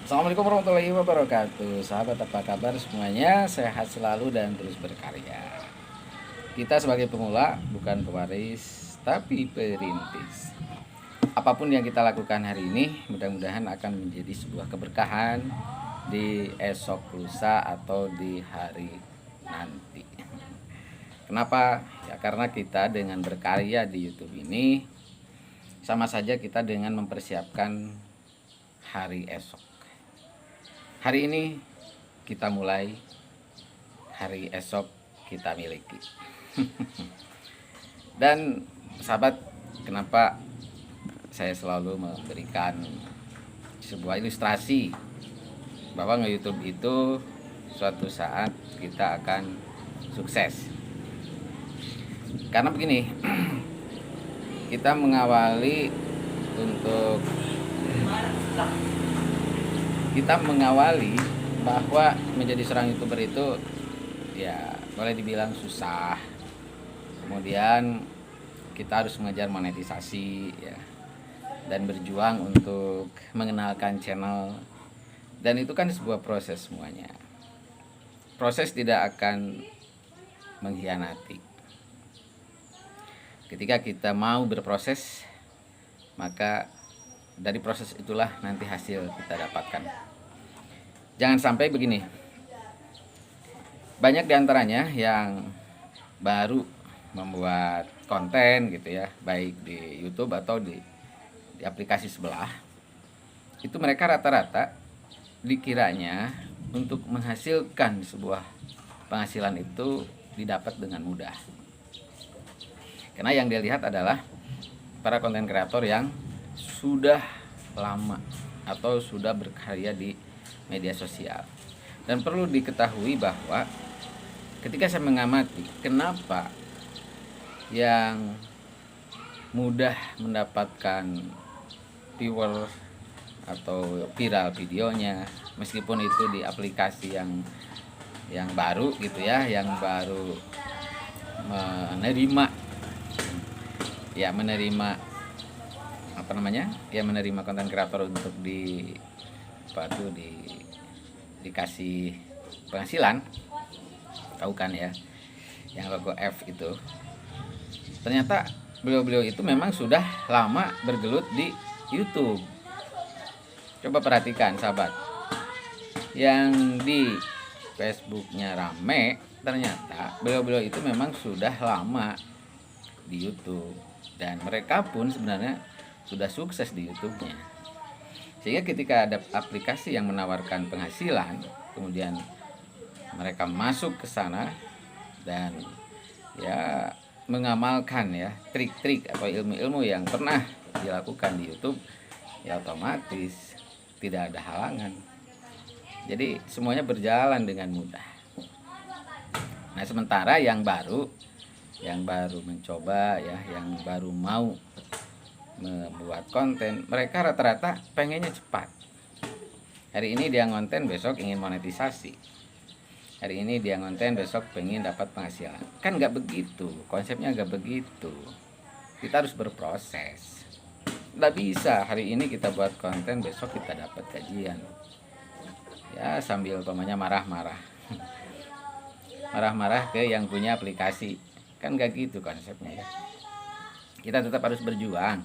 Assalamualaikum warahmatullahi wabarakatuh. Sahabat, apa kabar semuanya? Sehat selalu dan terus berkarya. Kita sebagai pemula bukan pewaris, tapi perintis. Apapun yang kita lakukan hari ini, mudah-mudahan akan menjadi sebuah keberkahan di esok lusa atau di hari nanti. Kenapa? Ya karena kita dengan berkarya di YouTube ini sama saja kita dengan mempersiapkan hari esok. Hari ini kita mulai, hari esok kita miliki. Dan sahabat, kenapa saya selalu memberikan sebuah ilustrasi bahwa nge-YouTube itu suatu saat kita akan sukses. Karena begini, kita mengawali untuk bahwa menjadi seorang YouTuber itu ya boleh dibilang susah. Kemudian kita harus mengejar monetisasi ya, dan berjuang untuk mengenalkan channel, dan itu kan sebuah proses semuanya. Proses tidak akan mengkhianati. Ketika kita mau berproses, maka dari proses itulah nanti hasil kita dapatkan. Jangan sampai begini, banyak diantaranya yang baru membuat konten gitu ya, baik di YouTube atau di aplikasi sebelah. Itu mereka rata-rata dikiranya untuk menghasilkan sebuah penghasilan itu didapat dengan mudah. Karena yang dia lihat adalah para konten kreator yang sudah lama atau sudah berkarya di media sosial. Dan perlu diketahui bahwa ketika saya mengamati kenapa yang mudah mendapatkan viewer atau viral videonya, meskipun itu di aplikasi yang baru gitu ya, yang baru menerima menerima konten kreator untuk dikasih penghasilan, tahu kan ya, yang logo F itu. Ternyata beliau-beliau itu memang sudah lama bergelut di YouTube. Coba perhatikan sahabat, yang di Facebooknya rame, ternyata beliau-beliau itu memang sudah lama di YouTube, dan mereka pun sebenarnya sudah sukses di YouTube-nya. Sehingga ketika ada aplikasi yang menawarkan penghasilan, kemudian mereka masuk ke sana dan ya mengamalkan ya trik-trik atau ilmu-ilmu yang pernah dilakukan di YouTube, ya otomatis tidak ada halangan. Jadi semuanya berjalan dengan mudah. Nah, sementara yang baru mencoba ya, yang baru mau membuat konten, mereka rata-rata pengennya cepat. Hari ini dia ngonten, besok ingin monetisasi. Hari ini dia ngonten, besok pengen dapat penghasilan. Kan nggak begitu, konsepnya nggak begitu. Kita harus berproses. Nggak bisa hari ini kita buat konten, besok kita dapat gajian. Ya sambil umpamanya marah-marah ke yang punya aplikasi. Kan nggak gitu konsepnya ya. Kita tetap harus berjuang.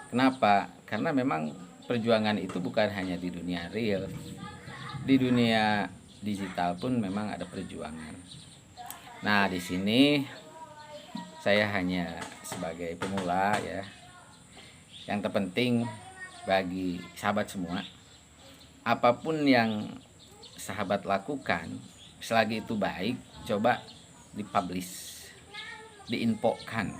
Kenapa? Karena memang perjuangan itu bukan hanya di dunia real, di dunia digital pun memang ada perjuangan. Nah, di sini saya hanya sebagai pemula ya. Yang terpenting bagi sahabat semua, apapun yang sahabat lakukan, selagi itu baik, coba dipublish, diinfokan.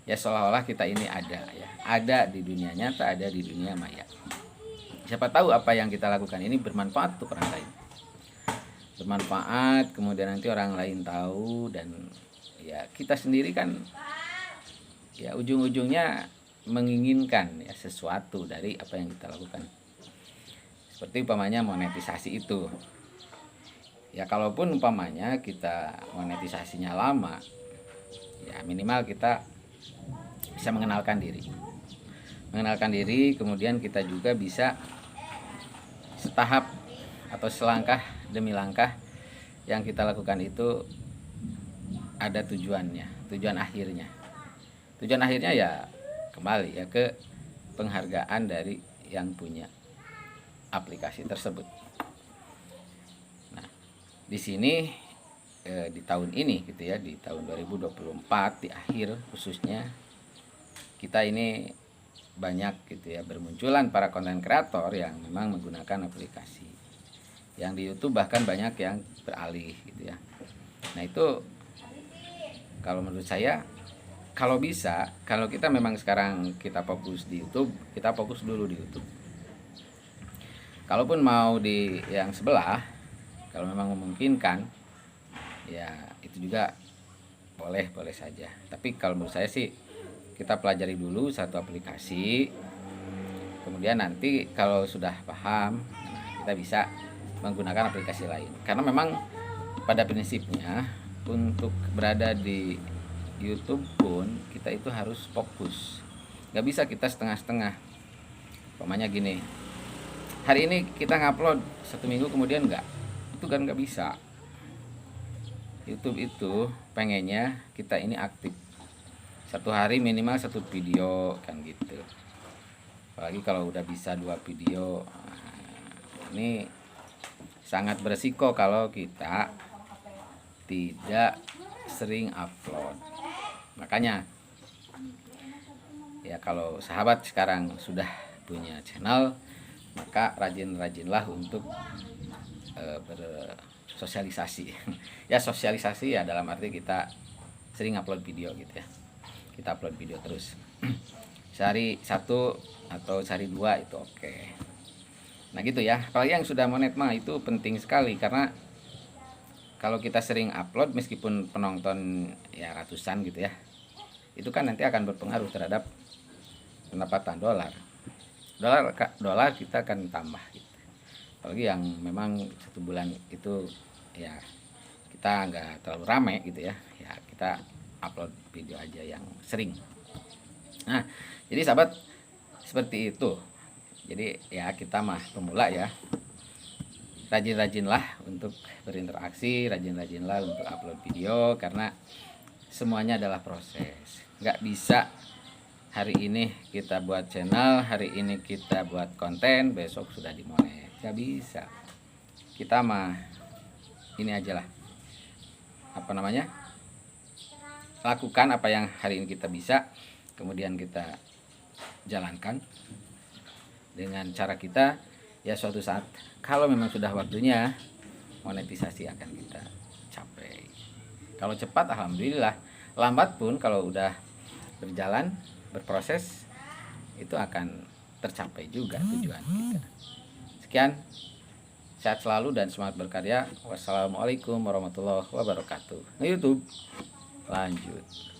Ya seolah-olah kita ini ada di dunia nyata, ada di dunia maya. Siapa tahu apa yang kita lakukan ini bermanfaat untuk orang lain, bermanfaat, kemudian nanti orang lain tahu, dan ya kita sendiri kan ya ujung-ujungnya menginginkan ya sesuatu dari apa yang kita lakukan. Seperti umpamanya monetisasi itu, ya kalaupun umpamanya kita monetisasinya lama, ya minimal kita bisa mengenalkan diri. mengenalkan diri, kemudian kita juga bisa setahap atau selangkah demi langkah yang kita lakukan itu ada tujuannya, tujuan akhirnya. Tujuan akhirnya ya kembali ya ke penghargaan dari yang punya aplikasi tersebut. Nah, di sini di tahun ini gitu ya, di tahun 2024 di akhir khususnya, kita ini banyak gitu ya bermunculan para konten kreator yang memang menggunakan aplikasi. Yang di YouTube bahkan banyak yang beralih gitu ya. Nah, itu kalau menurut saya, kalau bisa, kalau kita memang sekarang kita fokus di YouTube, kita fokus dulu di YouTube. Kalaupun mau di yang sebelah, kalau memang memungkinkan, ya itu juga boleh saja. Tapi kalau menurut saya sih, kita pelajari dulu satu aplikasi, kemudian nanti kalau sudah paham, kita bisa menggunakan aplikasi lain. Karena memang pada prinsipnya untuk berada di YouTube pun kita itu harus fokus, nggak bisa kita setengah-setengah. Pokoknya gini, hari ini kita ngupload 1 minggu kemudian itu kan nggak bisa. YouTube itu pengennya kita ini aktif, 1 hari minimal 1 video kan gitu. Apalagi kalau udah bisa 2 video, ini sangat beresiko kalau kita tidak sering upload. Makanya ya kalau sahabat sekarang sudah punya channel, maka rajin-rajinlah untuk bersosialisasi. Ya sosialisasi ya dalam arti kita sering upload video gitu ya. Kita upload video terus. Sehari 1 atau sehari 2 itu oke. Nah gitu ya. Apalagi yang sudah monet mah itu penting sekali, karena kalau kita sering upload meskipun penonton ya ratusan gitu ya, itu kan nanti akan berpengaruh terhadap pendapatan dolar kita akan tambah gitu. Apalagi yang memang 1 bulan itu ya kita nggak terlalu rame gitu ya, ya kita upload video aja yang sering. Nah jadi sahabat seperti itu. Jadi ya kita mah pemula ya, rajin-rajinlah untuk berinteraksi, rajin-rajinlah untuk upload video, karena semuanya adalah proses. Nggak bisa hari ini kita buat channel, hari ini kita buat konten, besok sudah dimonet. Nggak bisa. Kita mah ini aja lah, lakukan apa yang hari ini kita bisa, kemudian kita jalankan dengan cara kita. Ya suatu saat kalau memang sudah waktunya, monetisasi akan kita capai. Kalau cepat alhamdulillah, lambat pun kalau udah berjalan, berproses, itu akan tercapai juga tujuan kita. Sekian, sehat selalu dan semangat berkarya. Wassalamualaikum warahmatullahi wabarakatuh. Nah, YouTube lanjut.